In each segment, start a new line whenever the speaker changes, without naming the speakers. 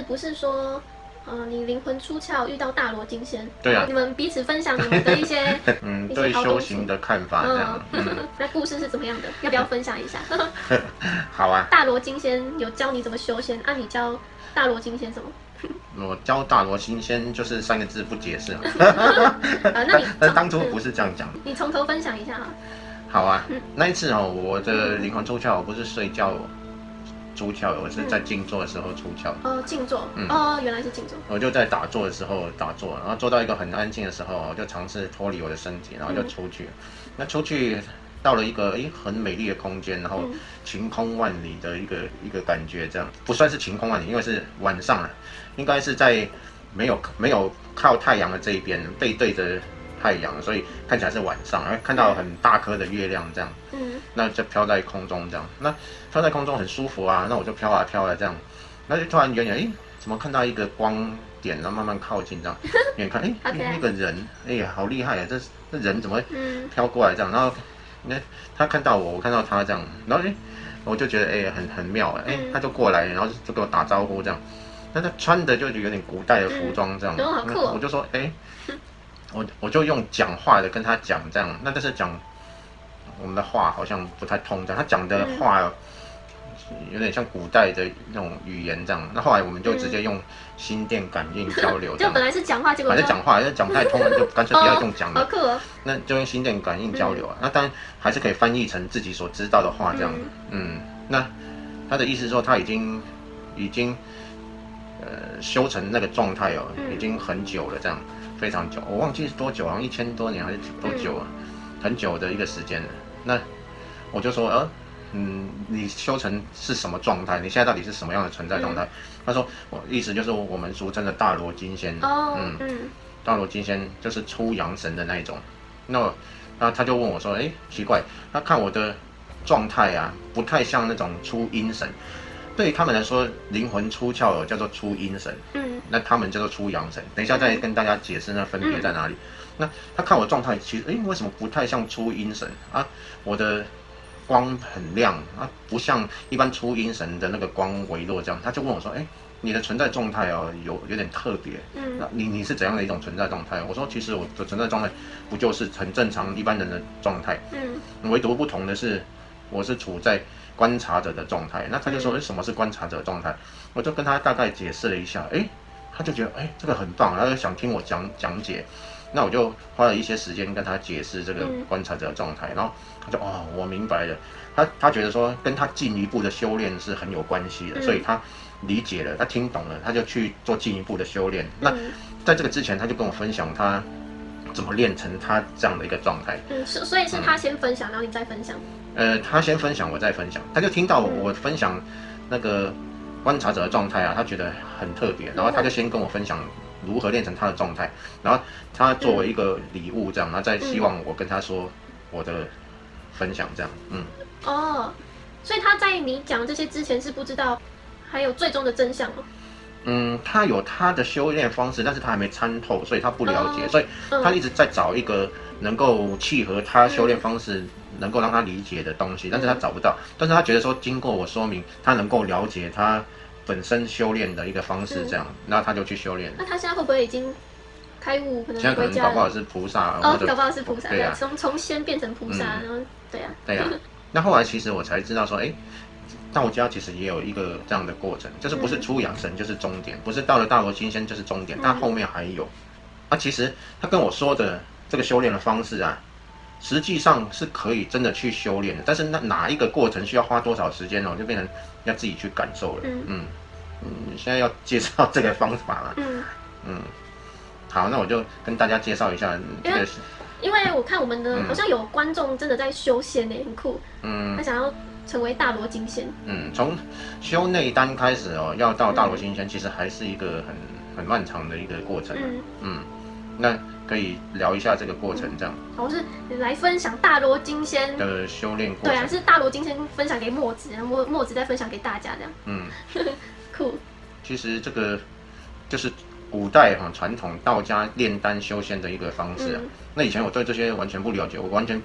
不是说，你灵魂出窍遇到大罗金仙，
对啊，
你们彼此分享你们的一些
对修行的看法这样。
那故事是怎么样的？要不要分享一下？
好啊。
大罗金仙有教你怎么修仙，你教大罗金仙什么？
我教大罗金仙就是3个字，不解释嘛。
那你
当初不是这样讲。
你从头分享一下哈。
好啊，那一次我的灵魂出窍，我不是睡觉出窍，我是在静坐的时候出窍。
静坐。原来是静坐。
我就在打坐的时候打坐，然后坐到一个很安静的时候，我就尝试脱离我的身体，然后就出去。那出去到了一个很美丽的空间，然后晴空万里的一个感觉，这样不算是晴空万里，因为是晚上了，应该是在没有靠太阳的这一边，背对着太阳，所以看起来是晚上，然后看到很大颗的月亮这样。那就飘在空中这样，那飘在空中很舒服啊，那我就飘啊飘啊这样，那就突然远远怎么看到一个光点，然后慢慢靠近这样，远看那个人，呀好厉害啊，这人怎么飘过来这样，然后他看到我看到他这样，然后我就觉得很妙他就过来，然后就跟我打招呼这样，那他穿的就有点古代的服装这样，我就说我就用讲话的跟他讲这样，那但是讲我们的话好像不太通这样，他讲的话有点像古代的那种语言这样，那后来我们就直接用心电感应交流这样，
就本来是讲话，结果
反正讲话讲不太通了，就干脆不要用讲的，
好酷哦。
那就用心电感应交流那当然还是可以翻译成自己所知道的话这样。那他的意思说他已经修成那个状态已经很久了这样，非常久，我忘记是多久，好像1000多年还是多久很久的一个时间了。那我就说你修成是什么状态？你现在到底是什么样的存在状态？他说我意思就是我们俗称的大罗金仙。大罗金仙就是出阳神的那一种。那他就问我说，奇怪，他看我的状态不太像那种出阴神。对于他们来说，灵魂出窍叫做出阴神，那他们叫做出阳神。等一下再跟大家解释那分别在哪里。那他看我状态，其实为什么不太像出阴神啊？我的光很亮不像一般出阴神的那个光微弱这样。他就问我说，你的存在状态有点特别，那你是怎样的一种存在状态？我说其实我的存在状态不就是很正常一般人的状态，唯独不同的是我是处在观察者的状态。那他就说什么是观察者的状态？我就跟他大概解释了一下，他就觉得这个很棒，他就想听我讲解。那我就花了一些时间跟他解释这个观察者的状态，然后他就我明白了，他觉得说跟他进一步的修炼是很有关系的，所以他理解了，他听懂了，他就去做进一步的修炼。那在这个之前，他就跟我分享他怎么练成他这样的一个状态。
所以是他先分享，然后你再分享。
他先分享，我再分享。他就听到我分享那个观察者的状态他觉得很特别，然后他就先跟我分享如何练成他的状态，然后他作为一个礼物这样，然后再希望我跟他说我的分享这样。
所以他在你讲这些之前是不知道还有最终的真相吗？
他有他的修炼方式，但是他还没参透，所以他不了解，所以他一直在找一个能够契合他修炼方式，能够让他理解的东西，但是他找不到。但是他觉得说，经过我说明，他能够了解他本身修炼的一个方式，这样，然后他就去修炼。
那他现在会不会已经开悟？可能
现在可能搞不好是菩萨，
搞不好是菩萨，
对
从仙变成菩萨，然后对啊。
那后来其实我才知道说，道家其实也有一个这样的过程，就是不是出阳神就是终点，不是到了大罗金仙就是终点，但后面还有。其实他跟我说的这个修炼的方式实际上是可以真的去修炼的，但是哪一个过程需要花多少时间就变成要自己去感受了。现在要介绍这个方法了。好，那我就跟大家介绍一下这个。
因为我看我们的好像有观众真的在修仙很酷。他想要成为大罗金仙。
从修内丹开始要到大罗金仙，其实还是一个很漫长的一个过程。那可以聊一下这个过程，这样。
我是来分享大罗金仙
的修炼过程。
对啊，是大罗金仙分享给墨子，然后墨子再分享给大家，这样。酷。
其实这个就是古代传统道家炼丹修仙的一个方式那以前我对这些完全不了解，我完全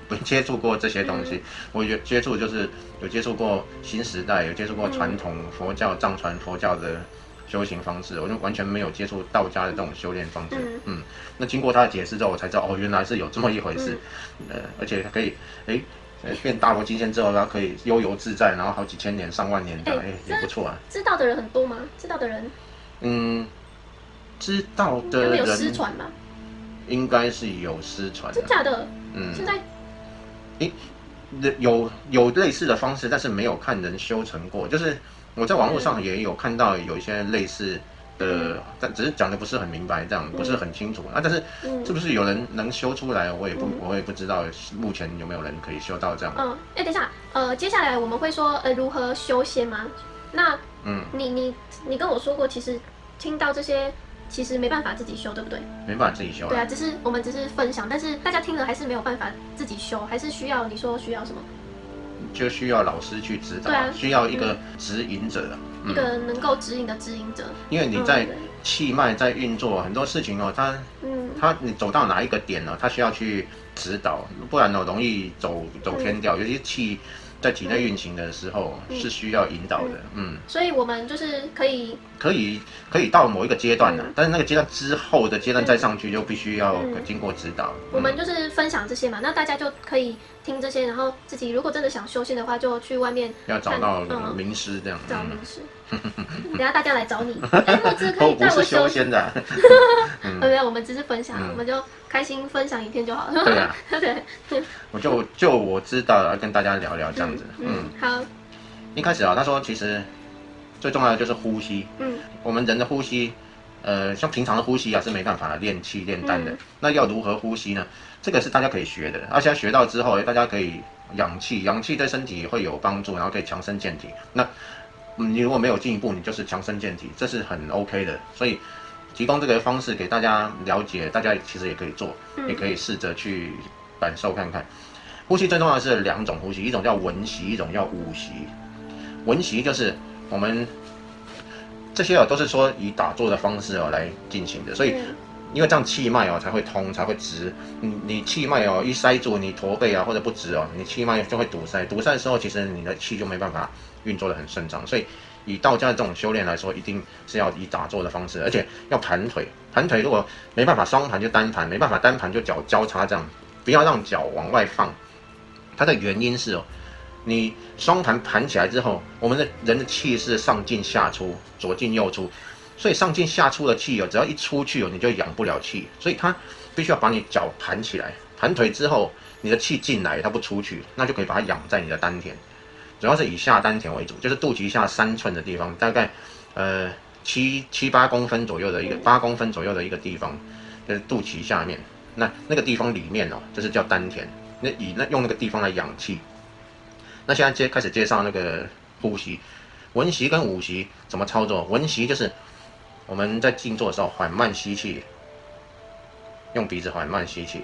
没接触过这些东西。我有接触就是有接触过新时代，有接触过传统佛教藏传佛教的修行方式，我就完全没有接触道家的这种修炼方式。那经过他的解释之后，我才知道哦，原来是有这么一回事。而且可以变大罗金仙之后，他可以悠游自在，然后好几千年、上万年的，也不错啊。
知道的人很多吗？知道的人，
知道的人
有失传吗？
应该是有失传的。
真假的？现在，有类似的方式，但是没有看人修成过。就是我在网络上也有看到有一些类似的，但只是讲的不是很明白，这样不是很清楚啊。但是是不是有人能修出来，我也不知道，目前有没有人可以修到这样。等一下，接下来我们会说如何修仙吗？那你跟我说过，其实听到这些。其实没办法自己修，对不对？
没办法自己修。
对啊，我们只是分享，但是大家听了还是没有办法自己修，还是需要你说需要什么？
就需要老师去指导，需要一个指引者，
一个能够指引的指引者。
因为你在气脉在运作很多事情哦，你走到哪一个点呢？它需要去指导，不然容易走偏掉，尤其气。在体内运行的时候是需要引导的，
所以我们就是可以
到某一个阶段呢，但是那个阶段之后的阶段再上去就必须要经过指导。
我们就是分享这些嘛，那大家就可以听这些，然后自己如果真的想修仙的话，就去外面
要找到名师这样。
找名师，等下大家来找你，墨汁可以带我
修仙的。
没有，我们只是分享，我们就开心分享一片就好了。
对啊，
对。
我知道了，跟大家聊聊这样子。
好。
一开始他说其实最重要的就是呼吸。我们人的呼吸，像平常的呼吸是没办法练气练丹的。那要如何呼吸呢？这个是大家可以学的。现在学到之后，大家可以养气，养气对身体会有帮助，然后可以强身健体。那你如果没有进一步，你就是强身健体，这是很 OK 的。所以提供这个方式给大家了解，大家其实也可以做，也可以试着去感受看看。呼吸最重要的是2种呼吸，一种叫文息，一种叫武息。文息就是我们这些都是说以打坐的方式来进行的，所以因为这样气脉才会通，才会直。你气脉一塞住，你驼背或者不直你气脉就会堵塞。堵塞的时候，其实你的气就没办法运作得很顺畅。所以以道家的这种修炼来说，一定是要以打坐的方式，而且要盘腿。盘腿如果没办法双盘就单盘，没办法单盘就脚交叉这样，不要让脚往外放。它的原因是你双盘盘起来之后，我们的人的气是上进下出，左进右出，所以上进下出的气只要一出去你就养不了气，所以它必须要把你脚盘起来，盘腿之后你的气进来，它不出去，那就可以把它养在你的丹田，主要是以下丹田为主，就是肚脐下3寸的地方，大概7-8公分左右的一个8公分左右的一个地方，就是肚脐下面，那个地方里面就是叫丹田。用那个地方来养气。那现在开始介绍那个呼吸，文息跟武息怎么操作？文息就是我们在静坐的时候缓慢吸气，用鼻子缓慢吸气，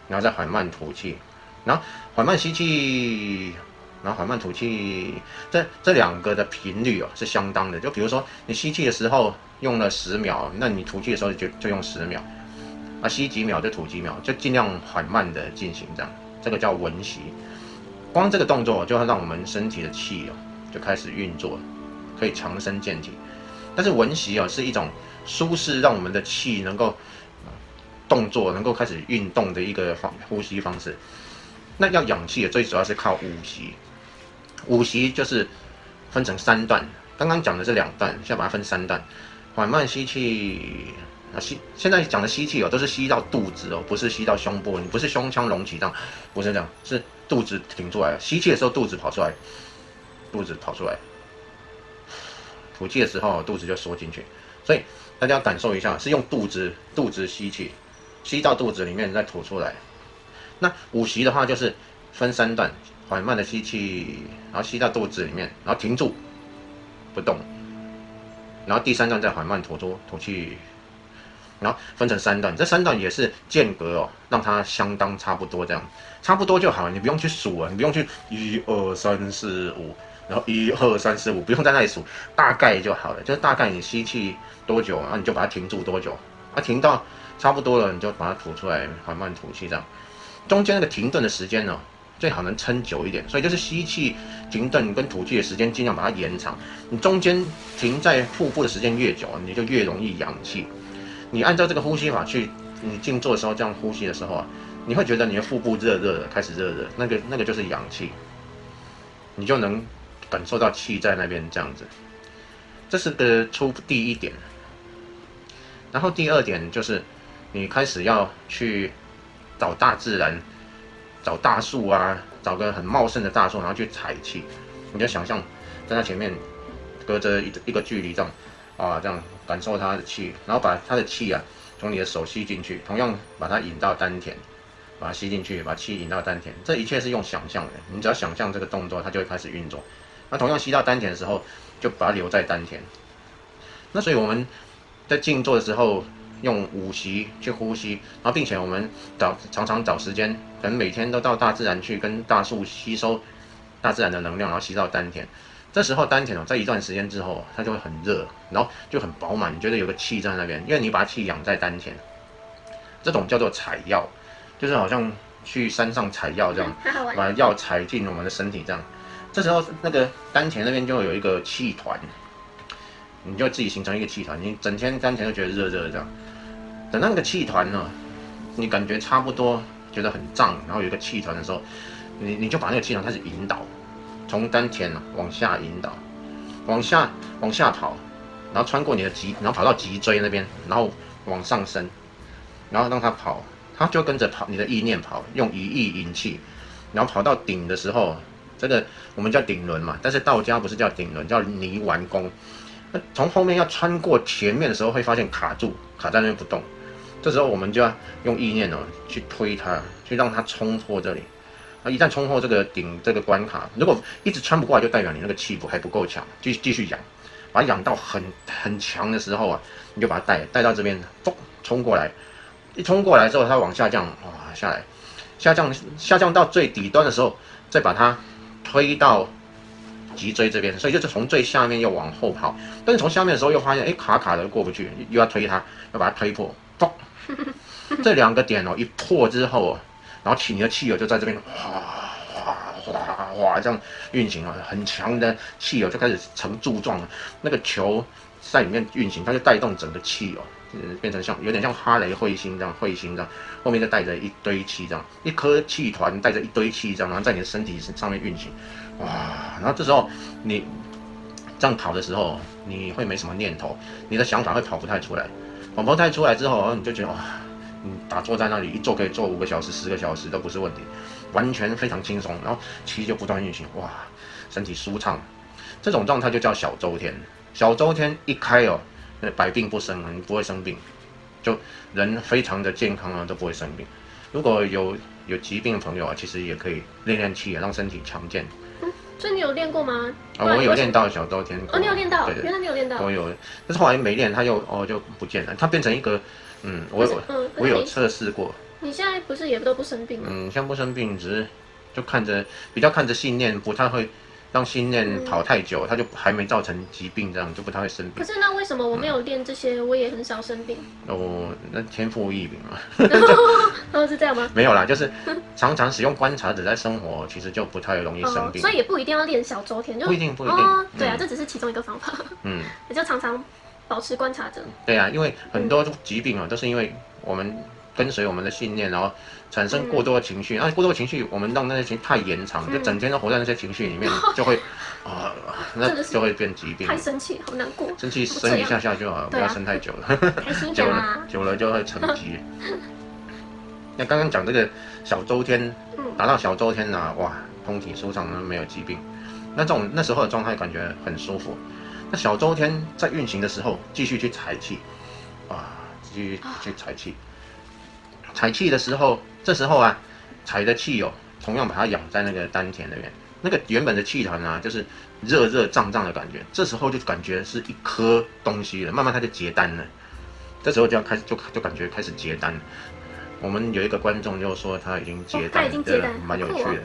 然后再缓慢吐气，然后缓慢吸气，然后缓慢吐气，这2个的频率是相当的。就比如说你吸气的时候用了10秒，那你吐气的时候就用10秒。吸几秒就吐几秒，就尽量缓慢的进行这样，这个叫文息。光这个动作就会让我们身体的气就开始运作，可以强身健体。但是文息是一种舒适，让我们的气能够动作能够开始运动的一个呼吸方式。那要养气最主要是靠武息。武息就是分成3段，刚刚讲的是2段，现在把它分3段，缓慢吸气。现在讲的吸气都是吸到肚子不是吸到胸部，你不是胸腔隆起这样，不是这样，是肚子挺出来。吸气的时候肚子跑出来，吐气的时候肚子就缩进去，所以大家要感受一下，是用肚子吸气，吸到肚子里面再吐出来。那武息的话就是分3段，缓慢的吸气，然后吸到肚子里面，然后停住不动，然后第3段再缓慢吐气。然后分成3段，这3段也是间隔让它相当差不多这样，差不多就好了，你不用去数你不用去1、2、3、4、5，然后1、2、3、4、5，不用在那里数，大概就好了，就是大概你吸气多久你就把它停住多久，停到差不多了你就把它吐出来，缓慢吐气这样，中间那个停顿的时间
最好能撑久一点。所以就是吸气、停顿跟吐气的时间尽量把它延长。你中间停在腹部的时间越久，你就越容易氧气。你按照这个呼吸法去，你静坐的时候这样呼吸的时候啊，你会觉得你的腹部热热的，开始热热，那个就是氧气，你就能感受到气在那边这样子。这是个第一点。然后第二点就是你开始要去找大自然，找大树啊，找个很茂盛的大树，然后去采气。你就想象在它前面隔着一个距离这样啊，这样感受它的气，然后把它的气啊从你的手吸进去，同样把它引到丹田，把它吸进去，把气引到丹田。这一切是用想象的，你只要想象这个动作，它就会开始运作。那同样吸到丹田的时候，就把它留在丹田。那所以我们在静坐的时候，用5息去呼吸，然后并且我们常常找时间，可能每天都到大自然去跟大树吸收大自然的能量，然后吸到丹田。这时候丹田在一段时间之后，它就会很热，然后就很饱满，你觉得有个气在那边，因为你把气养在丹田。这种叫做采药，就是好像去山上采药这样，把药采进我们的身体这样。这时候那个丹田那边就会有一个气团。你就自己形成一个气团，你整天丹田就觉得热热的这样。等那个气团呢，你感觉差不多，觉得很胀，然后有一个气团的时候，你就把那个气团开始引导，从丹田往下引导，往下跑，然后穿过你的然后跑到脊椎那边，然后往上升，然后让它跑，它就跟着跑，你的意念跑，用一意引气，然后跑到顶的时候，这个我们叫顶轮嘛，但是道家不是叫顶轮，叫泥丸宫。从后面要穿过前面的时候，会发现卡在那边不动。这时候我们就要用意念去推它，去让它冲破这里。一旦冲破这个关卡，如果一直穿不过来，就代表你那个气还不够强，继续养，把它养到很强的时候啊，你就把它带到这边，冲过来。一冲过来之后，它往下降，下来，下降到最底端的时候，再把它推到脊椎这边，所以就是从最下面又往后跑，但是从下面的时候又发现，卡的过不去，又要推它，要把它推破，这2个点一破之后，然后你的气就在这边哗这样运行了，很强的气就开始成柱状了，那个球在里面运行，它就带动整个气变成有点像哈雷彗星这样，后面就带着一堆气这样，一颗气团带着一堆气这样，然后在你的身体上面运行。哇！然后这时候你这样跑的时候，你会没什么念头，你的想法会跑不太出来。跑不太出来之后，你就觉得你打坐在那里一坐可以坐5个小时、10个小时都不是问题，完全非常轻松。然后气就不断运行，哇，身体舒畅。这种状态就叫小周天。小周天一开百病不生，你不会生病，就人非常的健康都不会生病。如果有疾病的朋友其实也可以练气让身体强健。
所以你有练过吗？
我有练到小周天。
你有练到？
对，
原来你有练到。
我有，但是后来没练，它就不见了，它变成一个我有测试过。
你现在不是也都不生病吗？
现在不生病，只是就比较看着信念，不太会让信念跑太久，它就还没造成疾病，这样就不太会生病。
可是那为什么我没有练这些，我也很少生病？
那天赋异禀嘛。
是这样吗？
没有啦，就是常常使用观察者在生活，其实就不太容易生病。
所以也不一定要练小周天，
不一定。
对啊，这只是其中一个方法。也就常常保持观察者。
对啊，因为很多疾病都是因为我们跟随我们的信念，然后产生过多的情绪，过多的情绪，我们让那些情绪太延长，就整天都活在那些情绪里面，就会那就会变疾病。
太生气，好难过。
生气生一下就好，不要生太久了。
开心一点啦。
久了就会成疾。那刚刚讲这个小周天，达到小周天哇，通体舒畅，没有疾病。那时候的状态感觉很舒服。那小周天在运行的时候，继续去采气，继续去采气。采气的时候，这时候采的气同样把它养在那个丹田那边。那个原本的气团就是热热胀胀的感觉，这时候就感觉是一颗东西了，慢慢它就结丹了。这时候就要开始就感觉开始结丹了。我们有一个观众就说他已经结丹，蛮有趣的，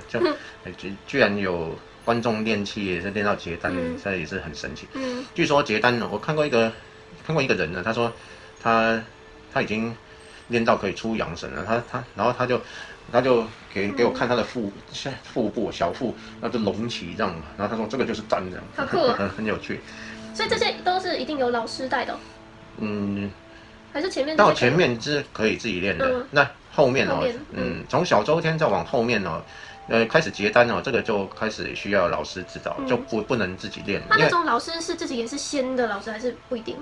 就居然有观众练气也是练到结丹，这也是很神奇。据说结丹我看过一个人呢，他说他已经练到可以出阳神了，然后他就他就给我看他的腹部小腹，那就隆起这样，然后他说这个就是丹这样，
好酷哦
很有趣。
所以这些都是一定有老师带的、哦。
嗯，
还是前面
到前面是可以自己练的，那后面哦，从小周天再往后面哦。开始结单哦，这个就开始需要老师指导，就不能自己练。
那种老师是自己也是仙的老师，还是不一定？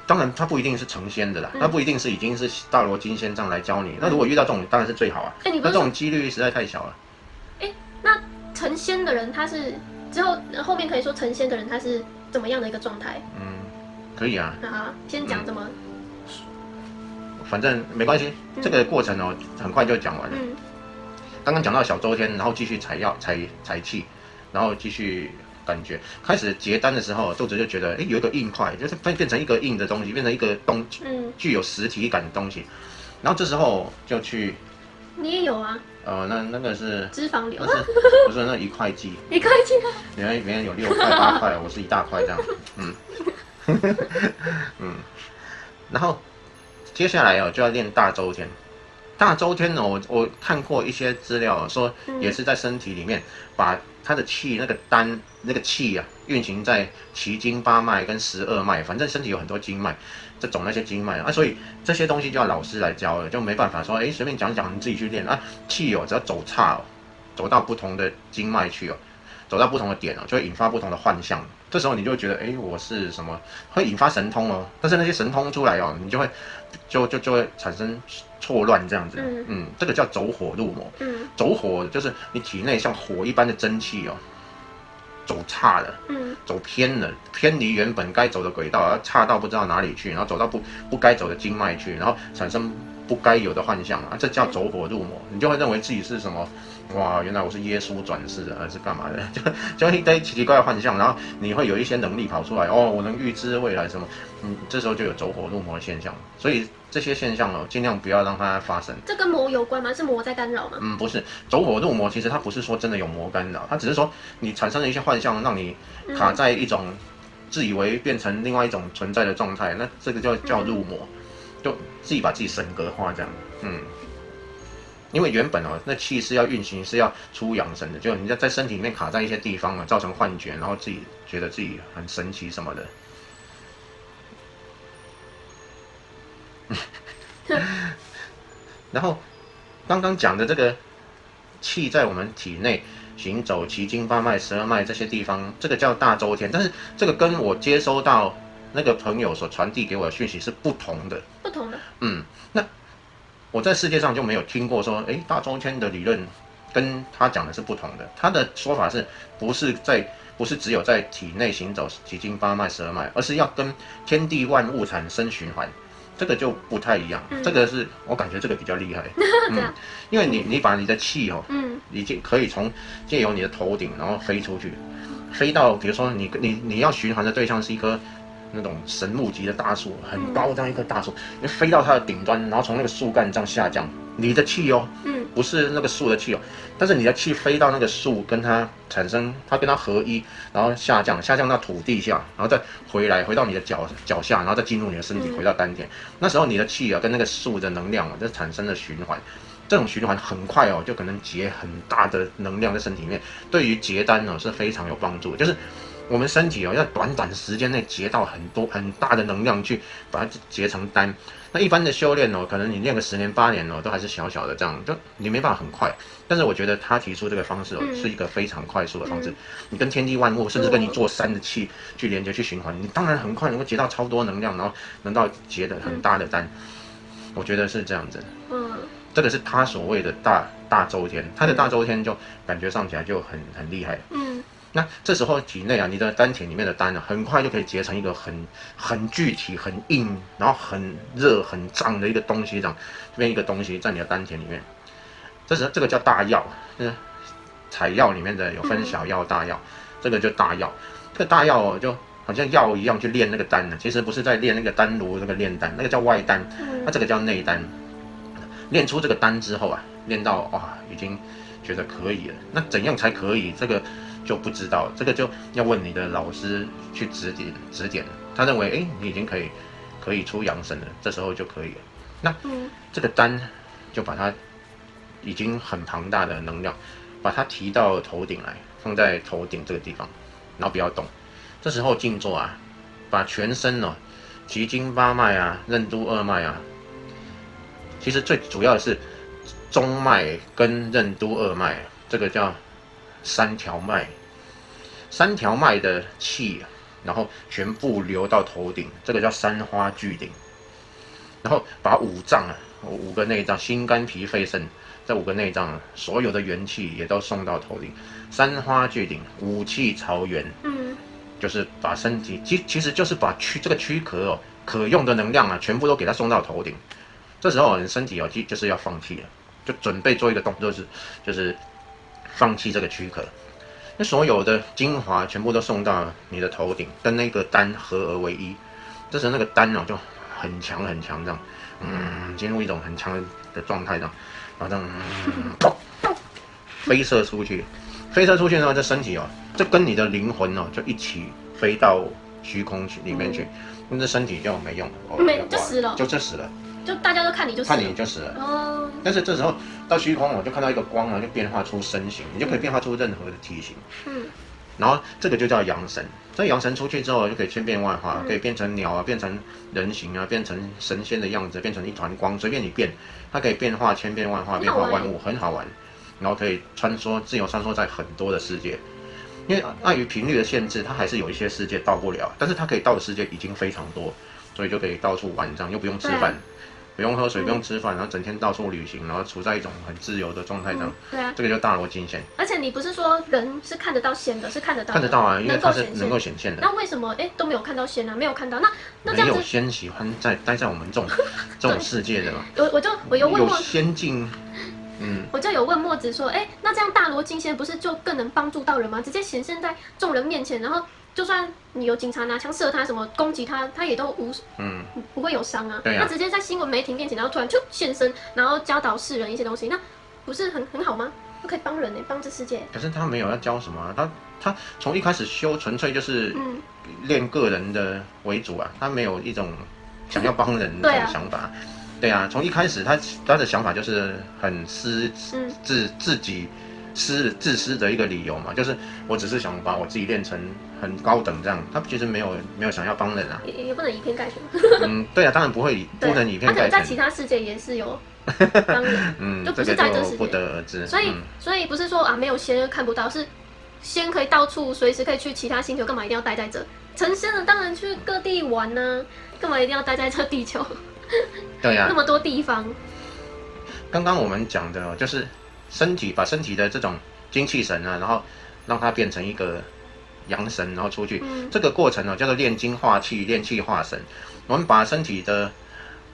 当然他不一定是成仙的啦，他不一定是已经是大罗金仙杖来教你。那如果遇到这种，当然是最好啊。那这种几率实在太小了。
那成仙的人他是之后面可以说成仙的人他是怎么样的一个状态？
可以啊。
先讲怎么。
反正没关系，这个过程哦，很快就讲完了。刚刚讲到小周天，然后继续采气，然后继续感觉开始结丹的时候，肚子就觉得有一个硬块，就是变成一个硬的东西，变成一个具有实体感的东西。然后这时候就去，
你也有啊？
那个是
脂肪瘤，
不是那1块肌
，1块肌，
别人有6块8块，我是一大块这样，然后接下来就要练大周天。大周天呢，我看过一些资料说，也是在身体里面把他的气那个气运行在奇经8脉跟12脉，反正身体有很多经脉，这种那些经脉所以这些东西就要老师来教了，就没办法说随便讲讲你自己去练气只要走差走到不同的经脉去走到不同的点就会引发不同的幻象。这时候你就会觉得我是什么，会引发神通但是那些神通出来你就会产生错乱这样子。这个叫走火入魔。走火就是你体内像火一般的真气走差了，走偏了，偏离原本该走的轨道，差到不知道哪里去，然后走到不该走的经脉去，然后产生不该有的幻象这叫走火入魔。你就会认为自己是什么，哇，原来我是耶稣转世的，还是干嘛的？就一堆奇奇怪怪的幻象，然后你会有一些能力跑出来，我能预知未来什么，这时候就有走火入魔的现象。所以这些现象尽量不要让它发生。
这跟魔有关吗？是魔在干扰吗？
不是，走火入魔其实它不是说真的有魔干扰，它只是说你产生了一些幻象，让你卡在一种自以为变成另外一种存在的状态，那这个叫入魔，就自己把自己神格化这样。因为原本那气是要运行，是要出阳神的，就你在身体里面卡在一些地方造成幻觉，然后自己觉得自己很神奇什么的。然后刚刚讲的这个气在我们体内行走，奇经8脉、12脉这些地方，这个叫大周天。但是这个跟我接收到那个朋友所传递给我的讯息是不同的。那我在世界上就没有听过说，大周天的理论跟他讲的是不同的。他的说法是不是只有在体内行走奇经8脉、12脉，而是要跟天地万物产生循环。这个就不太一样，这个是我感觉这个比较厉害。因为你把你的气已经可以借由你的头顶，然后飞出去，飞到比如说你要循环的对象是一棵那种神木级的大树，很高这样一棵大树，你飞到它的顶端，然后从那个树干这样下降，你的气不是那个树的气但是你的气飞到那个树，跟它产生，它跟它合一，然后下降到土地下，然后再回到你的脚下，然后再进入你的身体，回到丹田。那时候你的气跟那个树的能量就产生了循环。这种循环很快就可能结很大的能量在身体里面，对于结丹是非常有帮助的。就是我们身体要短时间内结到很大的能量去把它结成丹。那一般的修炼可能你练个10年8年都还是小小的这样，就你没办法很快。但是我觉得他提出这个方式是一个非常快速的方式。你跟天地万物，甚至跟你做山的气去连接去循环，你当然很快能够结到超多能量，然后能到结的很大的丹。我觉得是这样子。这个是他所谓的大周天，他的大周天就感觉上起来就很厉害。那这时候体内你的丹田里面的丹很快就可以结成一个很具体、很硬，然后很热、很胀的一个东西，这样这边一个东西在你的丹田里面，这个叫大药。采药里面的有分小药、大药，这个就大药。这个大药就好像药一样去炼那个丹其实不是在炼那个丹炉那个炼丹，那个叫外丹，那这个叫内丹。练出这个丹之后练到已经觉得可以了。那怎样才可以？这个就不知道，这个就要问你的老师去指点。他认为你已经可以出阳神了，这时候就可以了。那这个丹就把它已经很庞大的能量，把它提到头顶来，放在头顶这个地方，然后不要动。这时候静坐啊，把全身哦，奇经八脉啊、任督二脉啊，其实最主要的是中脉跟任督二脉，这个叫3条脉，3条脉的气，然后全部流到头顶，这个叫三花聚顶。然后把5脏啊，5个内脏，心肝脾肺肾这5个内脏啊，所有的元气也都送到头顶，三花聚顶，5气朝元。就是把身体其实就是把这个躯壳哦，可用的能量啊，全部都给它送到头顶。这时候你身体哦，就是要放弃了，就准备做一个动作，就是放弃这个躯壳。那所有的精华全部都送到你的头顶，跟那个丹合而为一。这时候那个丹哦就很强很强这样，进入一种很强的状态这样，然后这样，飞射出去。飞射出去呢，这身体哦，这跟你的灵魂哦就一起飞到虚空里面去，那这身体就没用了，
就死了，
就死了，
就大家都看你就死了，
看你就死了。但是这时候到虚空，我就看到一个光啊，就变化出身形，你就可以变化出任何的体型。然后这个就叫阳神，这阳神出去之后就可以千变万化，可以变成鸟啊，变成人形啊，变成神仙的样子，变成一团光，随便你变，它可以变化千变万化，变化万物，很好玩。然后可以自由穿梭在很多的世界，因为碍于频率的限制，它还是有一些世界到不了，但是它可以到的世界已经非常多，所以就可以到处玩，这样又不用吃饭，不用喝水，不用吃饭，然后整天到处旅行，然后处在一种很自由的状态上。
对啊，
这个就大罗金仙。
而且你不是说人是看得到仙的，是看得到的，
看得到啊，因为它是能够显现的。
那为什么都没有看到仙啊？没有看到，那这样子
没有仙喜欢待在我们这种世界的嘛？
我有问
有仙境。
我就有问墨子说，那这样大罗金仙不是就更能帮助到人吗？直接显现在众人面前，然后就算你有警察拿枪射他，什么攻击他，他也都不会有伤啊。那直接在新闻媒体面前，然后突然就现身，然后教导世人一些东西，那不是很好吗？就可以帮人帮这世界。
可是他没有要教什么啊，他从一开始修纯粹就是练个人的为主啊，他没有一种想要帮人的想法。对啊，从一开始他的想法就是很自私的一个理由嘛，就是我只是想把我自己练成很高等这样，他其实没有想要帮人啊，
也不能以偏概全。
对啊，当然不能以偏概全。
在其他世界也是有帮人，就不是在这世界。
不得而知。
所以不是说没有仙看不到，是仙可以到处随时可以去其他星球，干嘛一定要待在这？成仙了当然去各地玩呢，干嘛一定要待在这地球？
对呀，
那么多地方。
刚刚我们讲的就是把身体的这种精气神啊，然后让它变成一个阳神，然后出去。这个过程呢叫做炼精化气，炼气化神。我们把身体的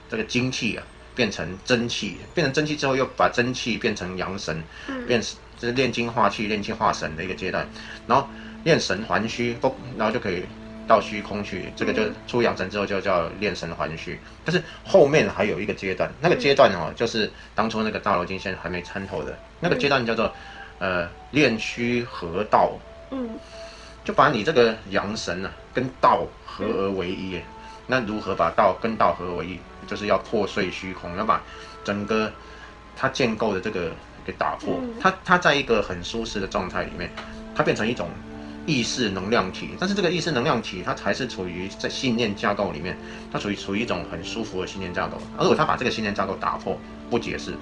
这个精气啊变成真气，变成真气之后又把真气变成阳神，这是炼精化气、炼气化神的一个阶段。然后炼神还虚，然后就可以到虚空去，这个就出阳神之后就叫炼神还虚。但是后面还有一个阶段，那个阶段就是当初那个大罗金仙还没参透的那个阶段，叫做炼虚合道。就把你这个阳神啊跟道合而为一。那如何把道跟道合而为一？就是要破碎虚空，要把整个它建构的这个给打破。它在一个很舒适的状态里面，它变成一种意识能量体，但是这个意识能量体它还是处于在信念架构里面，它处于一种很舒服的信念架构。如果它把这个信念架构打破，不解释，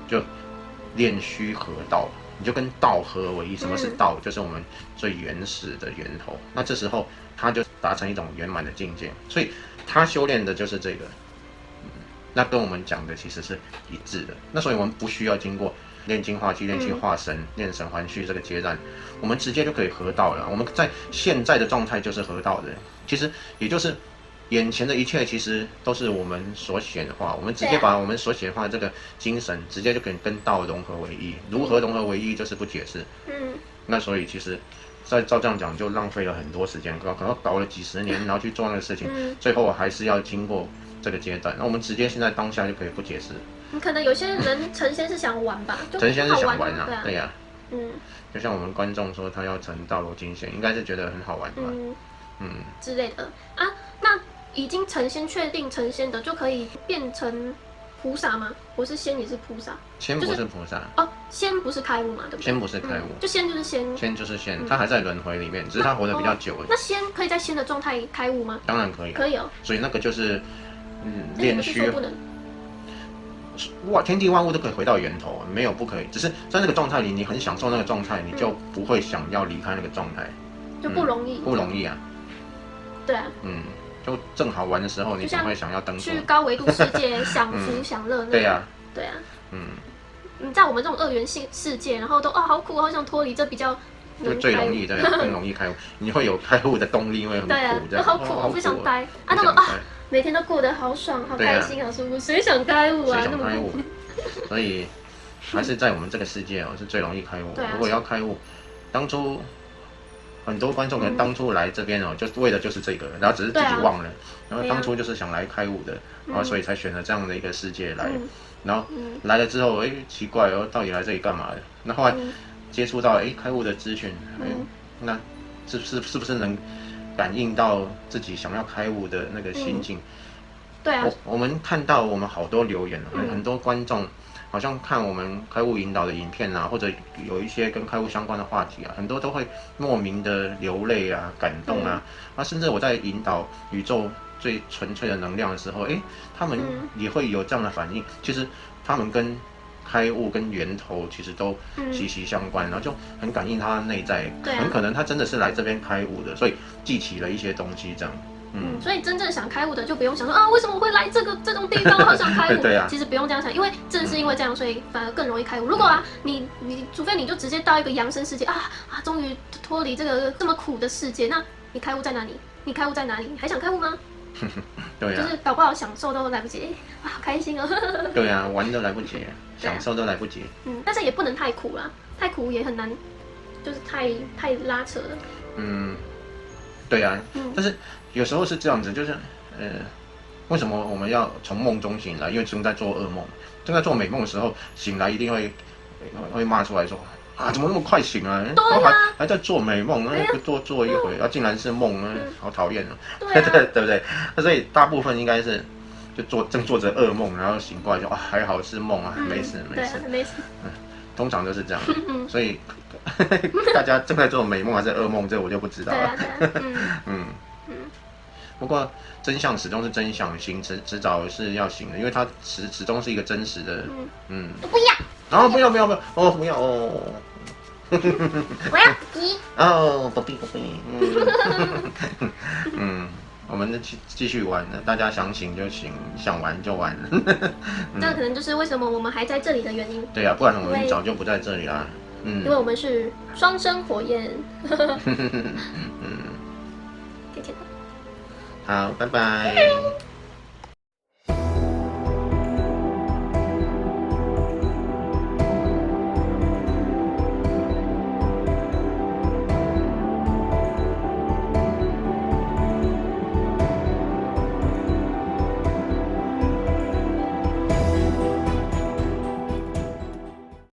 就炼虚合道，你就跟道合为一。什么是道？就是我们最原始的源头。那这时候它就达成一种圆满的境界，所以它修炼的就是这个。那跟我们讲的其实是一致的。那所以我们不需要经过炼精化气、炼气化神、炼神还虚这个阶段，我们直接就可以合道了。我们在现在的状态就是合道的，其实也就是眼前的一切其实都是我们所显化，我们直接把我们所显化的这个精神直接就可以跟道融合为一。如何融合为一就是不解释。那所以其实照这样讲就浪费了很多时间，可能搞了几十年然后去做那个事情，最后还是要经过这个阶段。那我们直接现在当下就可以不解释。
可能有些人成仙是想玩吧，
成仙是想玩啊，对呀。就像我们观众说他要成大罗金仙，应该是觉得很好玩吧，
之类的啊。那已经成仙确定成仙的就可以变成菩萨吗？我是仙也是菩萨。
仙不是菩萨。
哦，仙不是开悟嘛，对不对？
仙不是开悟，
就仙就是仙。
仙就是仙，他还在轮回里面，只是他活得比较久而已。
那仙可以在仙的状态开悟吗？
当然可以。
可以哦。
所以那个就是
练虚。
天地万物都可以回到源头，没有不可以，只是在那个状态里，你很享受那个状态，你就不会想要离开那个状态，
就不容易，
不容易啊。
对啊，
就正好玩的时候，你不会想要登
去高维度世界享福享乐。
对呀，
对啊，你在我们这种二元性世界，然后都好苦，好想脱离，这比较
就最容易的，更容易开悟，你会有开悟的动力，因为很苦，
对啊，好苦，不想待啊，那么每天都过得好爽，好开心，好舒服，谁想开悟啊？
谁想开悟？所以还是在我们这个世界是最容易开悟。如果要开悟，当初很多观众可能当初来这边就为的就是这个，然后只是自己忘了，然后当初就是想来开悟的，然后所以才选了这样的一个世界来，然后来了之后，奇怪到底来这里干嘛的？那后来接触到开悟的资讯，那是不是能感应到自己想要开悟的那个心境？
对啊，
我们看到我们好多留言，很多观众好像看我们开悟引导的影片啊，或者有一些跟开悟相关的话题啊，很多都会莫名的流泪啊、感动啊，甚至我在引导宇宙最纯粹的能量的时候，他们也会有这样的反应。其实他们跟开悟跟源头其实都息息相关，然后就很感应他内在，很可能他真的是来这边开悟的，所以记起了一些东西这样。
所以真正想开悟的就不用想说啊，为什么我会来这种地方，我好想开悟。
对啊，
其实不用这样想，因为正是因为这样，所以反而更容易开悟。如果你除非你就直接到一个扬升世界终于脱离这个这么苦的世界，那你开悟在哪里？你开悟在哪里？你还想开悟吗？
对啊，
就是搞不好享受都来不及，好开心哦。
对啊，玩都来不及，享受都来不及。
但是也不能太苦啦，太苦也很难，就是太拉扯了。
对啊，但是有时候是这样子，就是为什么我们要从梦中醒来？因为正在做噩梦，正在做美梦的时候醒来，一定会骂出来说怎么那么快醒啊？还在做美梦，做一回，竟然是梦，好讨厌啊！对不对？所以大部分应该是就正做着噩梦，然后醒过来就还好是梦啊，没事。通常都是这样，所以大家正在做美梦还是噩梦，这我就不知道了。不过真相始终是真相，醒迟早是要醒的，因为它始终是一个真实的。
不要，
不要，不要
我要急
不必。我们继续玩，大家想醒就醒，想玩就玩。
这可能就是为什么我们还在这里的原因。
对啊，不然我们早就不在这里啦。
因为我们是双生火焰。
好，拜拜。